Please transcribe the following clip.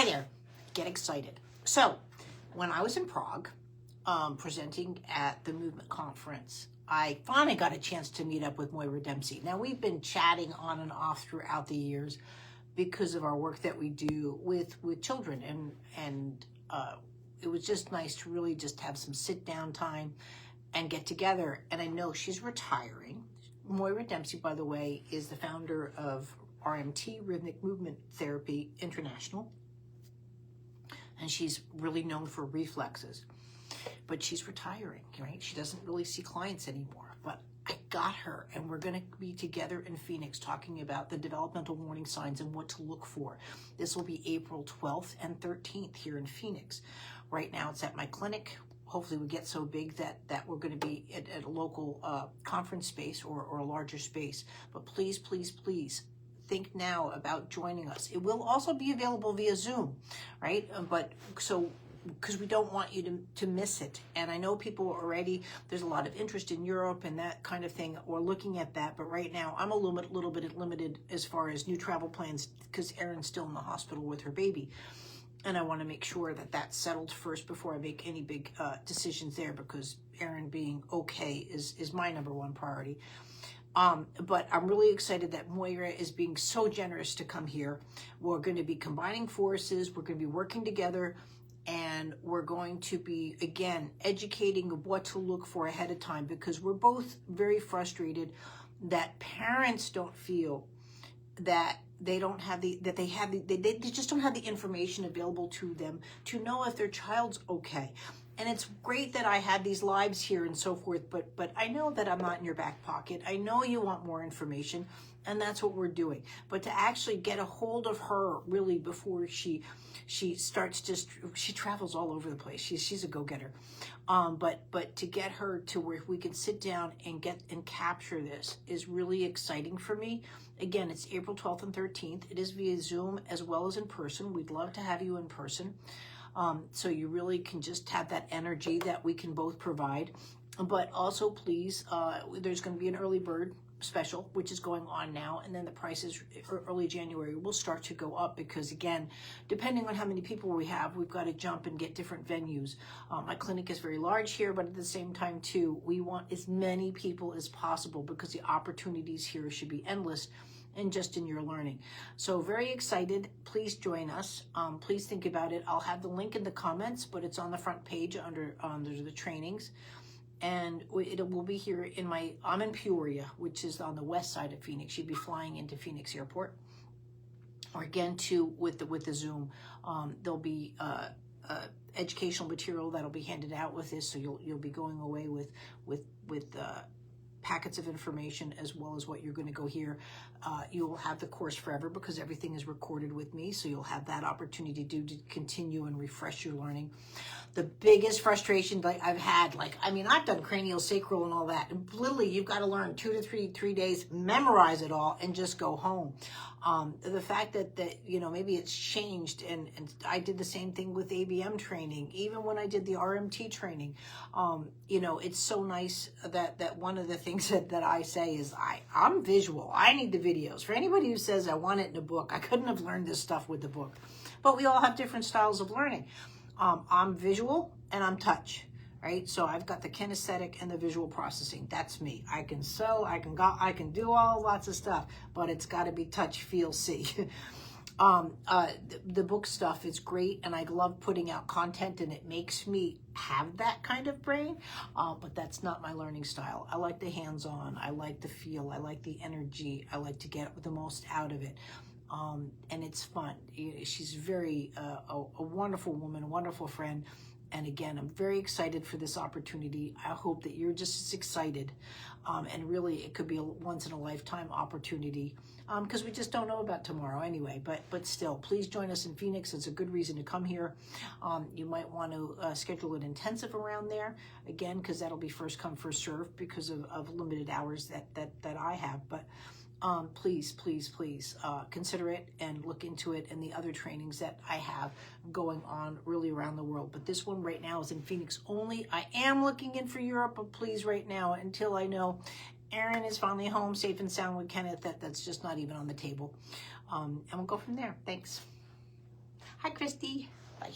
Hi there. Get excited. So, when I was in Prague, presenting at the Movement Conference, I finally got a chance to meet up with Moira Dempsey. Now, we've been chatting on and off throughout the years because of our work that we do with children, and it was just nice to really just have some sit-down time and get together. And I know she's retiring. Moira Dempsey, by the way, is the founder of RMTi, Rhythmic Movement Therapy International. And she's really known for reflexes. But she's retiring, right? She doesn't really see clients anymore. But I got her, and we're going to be together in Phoenix talking about the developmental warning signs and what to look for. This will be April 12th and 13th here in Phoenix. Right now it's at my clinic. Hopefully we get so big that we're going to be at a local conference space or a larger space. But please, please, please think now about joining us. It will also be available via Zoom, right? Because we don't want you to miss it. And I know people already, there's a lot of interest in Europe and that kind of thing. We're looking at that, but right now I'm a little bit limited as far as new travel plans because Erin's still in the hospital with her baby. And I want to make sure that that's settled first before I make any big decisions there, because Erin being okay is my number one priority. But I'm really excited that Moira is being so generous to come here. We're going to be combining forces. We're going to be working together, and we're going to be, again, educating what to look for ahead of time, because we're both very frustrated that parents don't feel that they don't have they just don't have the information available to them to know if their child's okay. And it's great that I had these lives here and so forth, but I know that I'm not in your back pocket. I know you want more information, and that's what we're doing. But to actually get a hold of her really before she starts she travels all over the place. She's a go-getter. But to get her to where we can sit down and capture this is really exciting for me. Again, it's April 12th and 13th. It is via Zoom as well as in person. We'd love to have you in person. So you really can just have that energy that we can both provide. But also, please, there's going to be an early bird special, which is going on now, and then the prices early January will start to go up, because again, depending on how many people we have, we've got to jump and get different venues. My clinic is very large here, but at the same time too, we want as many people as possible, because the opportunities here should be endless and just in your learning. So very excited. Please join us. Please think about it. I'll have the link in the comments, but it's on the front page under the trainings. And it will be here I'm in Peoria, which is on the west side of Phoenix. You'd be flying into Phoenix Airport. Or again, too, with the Zoom, there'll be educational material that'll be handed out with this. So you'll be going away with packets of information, as well as what you're going to go hear. You will have the course forever, because everything is recorded with me. So you'll have that opportunity to continue and refresh your learning. The biggest frustration I've had, I've done cranial sacral and all that. And literally, you've got to learn 2 to 3 days, memorize it all, and just go home. The fact that maybe it's changed, and I did the same thing with ABM training, even when I did the RMT training. It's so nice that one of the things that I say is I'm visual. I need the videos. For anybody who says I want it in a book, I couldn't have learned this stuff with the book. But we all have different styles of learning. I'm visual and I'm touch, right? So I've got the kinesthetic and the visual processing. That's me. I can sew, I can do lots of stuff, but it's got to be touch, feel, see. The book stuff is great, and I love putting out content, and it makes me have that kind of brain, but that's not my learning style. I like the hands-on, I like the feel, I like the energy, I like to get the most out of it. And it's fun. She's very a wonderful woman, a wonderful friend. And again, I'm very excited for this opportunity. I hope that you're just as excited. And really, it could be a once-in-a-lifetime opportunity, because we just don't know about tomorrow anyway. But still, please join us in Phoenix. It's a good reason to come here. You might want to schedule an intensive around there, again, because that'll be first come, first serve, because of limited hours that I have. But please consider it and look into it, and the other trainings that I have going on really around the world. But this one right now is in Phoenix only. I am looking in for Europe, but please, right now, until I know Erin is finally home safe and sound with Kenneth, that's just not even on the table. And we'll go from there. Thanks. Hi, Christy. Bye.